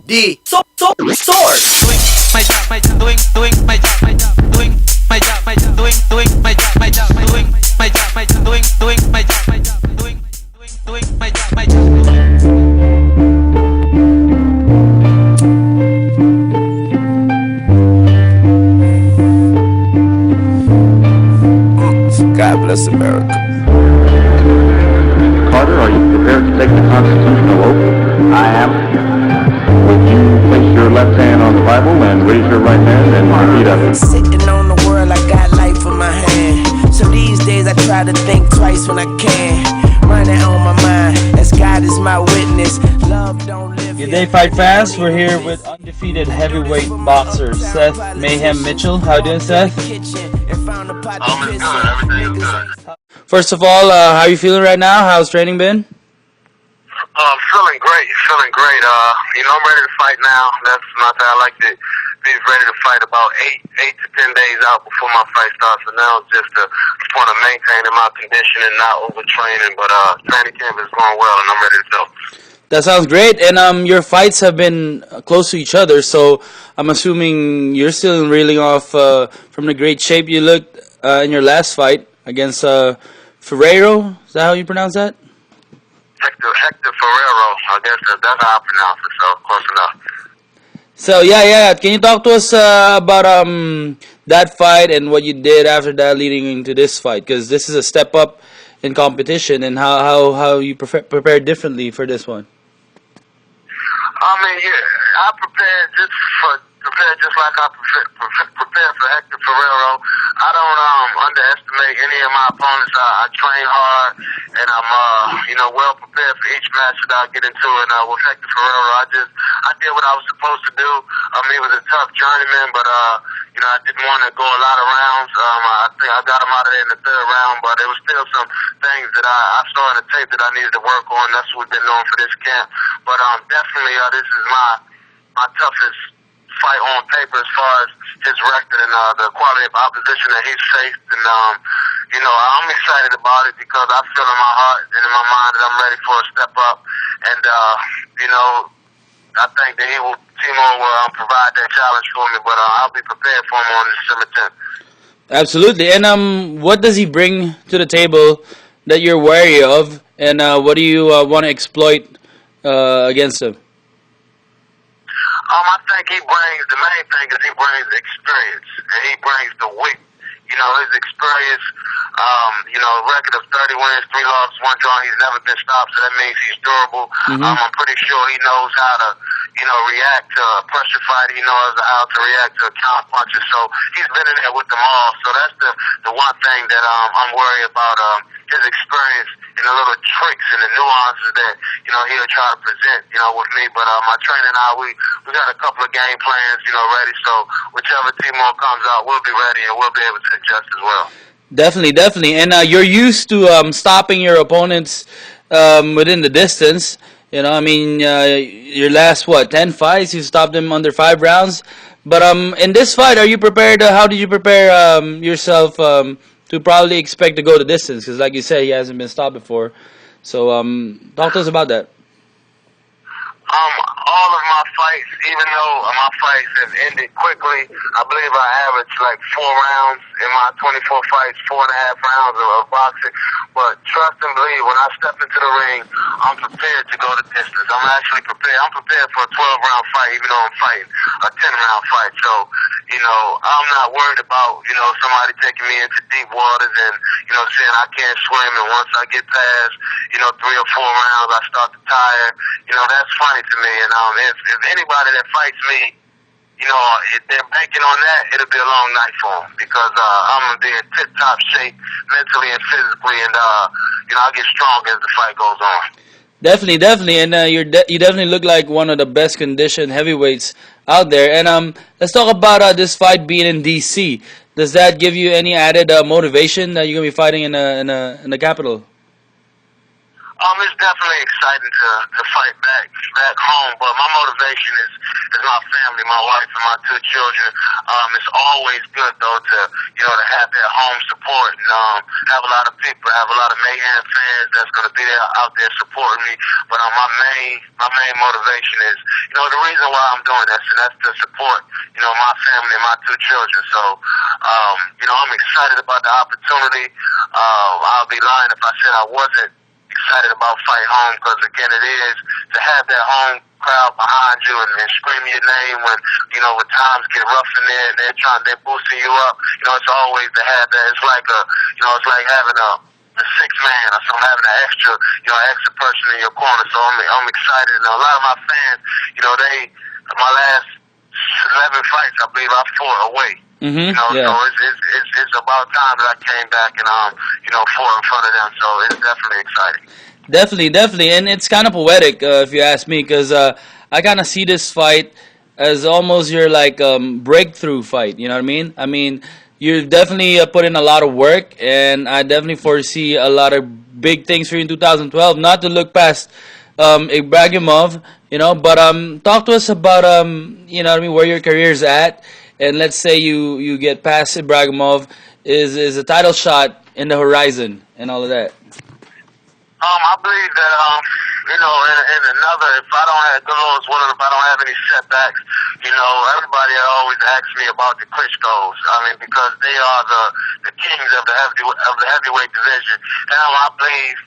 dSource. God bless America. Carter, are you prepared to take the constitutional oath? I am. Would you place your left hand on the Bible and raise your right hand and repeat after me? Sitting on the world, I got life in my hand. So these days I try to think twice when I can. Running on my mind, as God is my witness. Love don't live. Good day, Fight Fans. We're here with undefeated heavyweight boxer Seth Mayhem Mitchell. How you doing, Seth? It's good. Everything is good. First of all, how are you feeling right now? How's training been? Feeling great. Feeling great. I'm ready to fight now. That's not that I like to be ready to fight about 8 to 10 days out before my fight starts. So now it's just want to maintain my condition and not overtraining. But training camp is going well, and I'm ready to go. That sounds great. And your fights have been close to each other, so I'm assuming you're still reeling off from the great shape you looked in your last fight against Ferrero. Is that how you pronounce that? Hector Ferrero. I guess that's how I pronounce it. So close enough. So yeah. Can you talk to us about that fight and what you did after that, leading into this fight? Because this is a step up in competition, and how you prepare differently for this one. I prepared just like I prepared for Hector Ferrero. I don't underestimate any of my opponents. I train hard, and I'm well prepared for each match that I get into. And with Hector Ferrero, I did what I was supposed to do. He was a tough journeyman, but I didn't want to go a lot of rounds. I think I got him out of there in the third round, but there was still some things that I saw in the tape that I needed to work on. That's what we've been doing for this camp. But definitely, this is my toughest fight on paper as far as his record and the quality of opposition that he's faced. And I'm excited about it because I feel in my heart and in my mind that I'm ready for a step up. And I think that Timur will provide that challenge for me. But I'll be prepared for him on December 10th. Absolutely. And what does he bring to the table that you're wary of? And what do you want to exploit against him? I think the main thing is he brings experience, and he brings the wit. His experience, record of 30 wins, 3 losses, 1 draw. He's never been stopped, so that means he's durable. I'm pretty sure he knows how to, react to a pressure fight. He knows how to react to a counter punches. So he's been in there with them all. So that's the one thing that I'm worried about, his experience and the little tricks and the nuances that, he'll try to present, with me. But my trainer and I, we got a couple of game plans, ready. So whichever Timur comes out, we'll be ready and we'll be able to adjust as well. Definitely. And you're used to stopping your opponents within the distance. Your last 10 fights, you stopped them under 5 rounds. But in this fight, are you prepared? How did you prepare yourself to probably expect to go the distance? Because like you said, he hasn't been stopped before. So talk to us about that. All of my fights, even though my fights have ended quickly, I believe I averaged like 4 rounds in my 24 fights, 4.5 rounds of boxing. But trust and believe, when I step into the ring, I'm prepared to go the distance. I'm actually prepared. I'm prepared for a 12-round fight, even though I'm fighting a 10-round fight. So, I'm not worried about, somebody taking me into deep waters and, saying I can't swim. And once I get past, 3 or 4 rounds, I start to tire. That's funny to me. And if anybody that fights me, if they're banking on that, it'll be a long night for them because I'm going to be in tip-top shape mentally and physically, and I'll get stronger as the fight goes on. Definitely, and you definitely look like one of the best conditioned heavyweights out there. And let's talk about this fight being in D.C. Does that give you any added motivation that you're gonna be fighting in the capital? It's definitely exciting to fight back home, but my motivation is my family, my wife, and my two children. It's always good though to have that home support and have a lot of people, have a lot of Mayhem fans that's going to be there out there supporting me. But my main motivation is the reason why I'm doing this, and that's to support my family and my two children. So I'm excited about the opportunity. I'll be lying if I said I wasn't excited about Fight Home, because again, it is to have that home crowd behind you and screaming your name when when times get rough in there and they're boosting you up. It's always to have that. It's like it's like having a sixth man or something, having an extra person in your corner. So I'm excited. And a lot of my fans, my last 11 fights, I believe I fought away. Mm-hmm. So it's about time that I came back and fought in front of them. So it's definitely exciting. Definitely, and it's kind of poetic if you ask me, because I kind of see this fight as almost your breakthrough fight. You know what I mean? I mean, you definitely put in a lot of work, and I definitely foresee a lot of big things for you in 2012. Not to look past Ibragimov, but talk to us about where your career's at, and let's say you get past Ibragimov, is a title shot in the horizon and all of that. I believe that, in another, if I don't have, good Lord's willing, if I don't have any setbacks, everybody always asks me about the Klitschko's. I mean, because they are the kings of the heavyweight division. And I believe,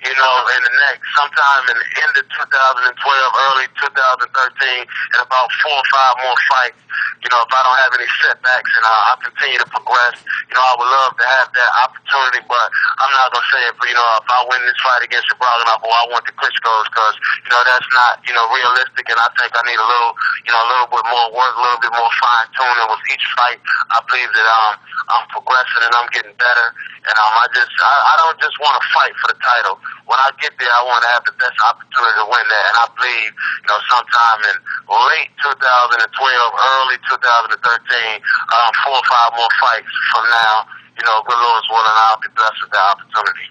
in the next, sometime in the end of 2012, early 2013, and about 4 or 5 more fights, if I don't have any setbacks and I continue to progress, I would love to have that opportunity, but I'm not going to say it, but, if I win this fight against Ibragimov, I want the Klitschko's, because, that's not, realistic, and I think I need a little bit more work, a little bit more fine-tuning with each fight. I believe that I'm progressing and I'm getting better, and I don't just want to fight for the title. When I get there, I want to have the best opportunity to win that, and I believe, sometime in late 2012, early 2013, 4 or 5 more fights from now, good Lord's willing, I'll be blessed with that opportunity.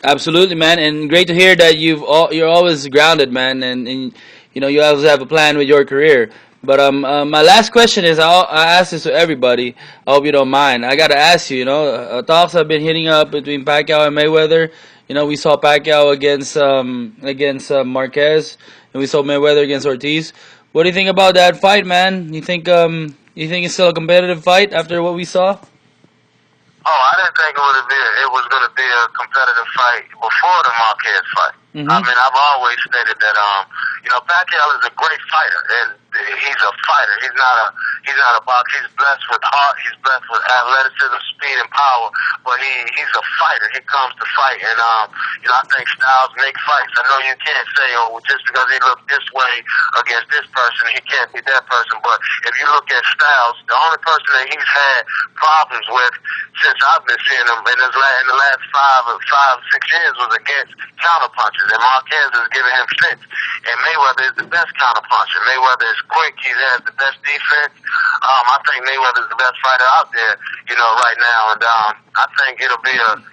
Absolutely, man, and great to hear that you're always grounded, man, and you always have a plan with your career. But my last question is, I ask this to everybody. I hope you don't mind. I gotta ask you. Talks have been hitting up between Pacquiao and Mayweather. We saw Pacquiao against Marquez, and we saw Mayweather against Ortiz. What do you think about that fight, man? You think it's still a competitive fight after what we saw? Oh, I didn't think it was going to be a competitive fight before the Marquez fight. Mm-hmm. I mean, I've always stated that Pacquiao is a great fighter, and he's a fighter. He's not a boxer. He's blessed with heart. He's blessed with athleticism, speed, and power. But he's a fighter. He comes to fight, and I think styles make fights. I know you can't say, just because he looked this way against this person, he can't be that person. But if you look at styles, the only person that he's had problems with since I've been seeing him in the last 5-6 years was against counterpunches, and Marquez is giving him fits. And Mayweather is the best counterpuncher. Mayweather is quick. He has the best defense. I think Mayweather is the best fighter out there, right now. And I think it'll be an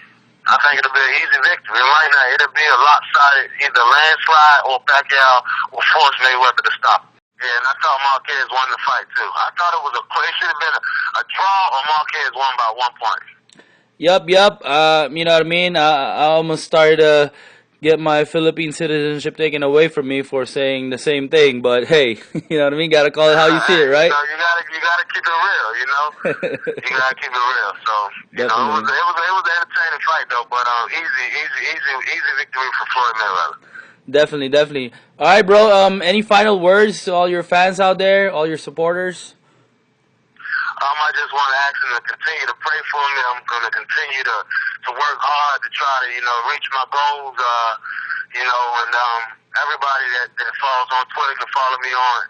easy victory. It'll be a lopsided, either landslide or Pacquiao will force Mayweather to stop. Yeah, and I thought Marquez won the fight too. I thought it should have been a draw, or Marquez won by 1 point. Yup. You know what I mean? I almost started to get my Philippine citizenship taken away from me for saying the same thing, but hey, you know what I mean? Gotta call it how you see it, right? You gotta keep it real, You gotta keep it real. So, it was an entertaining fight though, but easy victory for Floyd Mayweather. Definitely. All right, bro. Any final words to all your fans out there, all your supporters? I just want to ask them to continue to pray for me. I'm going to continue to work hard to try to, reach my goals. And everybody that follows on Twitter can follow me on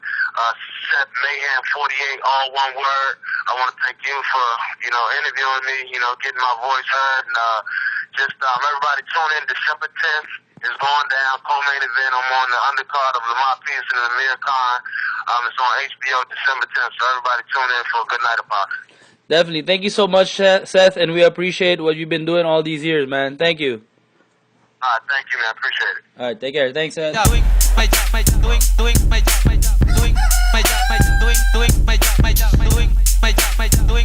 Seth Mayhem 48, all one word. I want to thank you for, interviewing me, getting my voice heard, and everybody tune in December 10th. It's going down, co-main event. I'm on the undercard of Lamar Pearson and Amir Khan. It's on HBO December 10th, so everybody tune in for a good night of boxing. Definitely. Thank you so much, Seth, and we appreciate what you've been doing all these years, man. Thank you. All right, thank you, man. Appreciate it. All right, take care. Thanks, man. Doing my job, doing my job, doing my job, doing my job, doing my job, doing my job, doing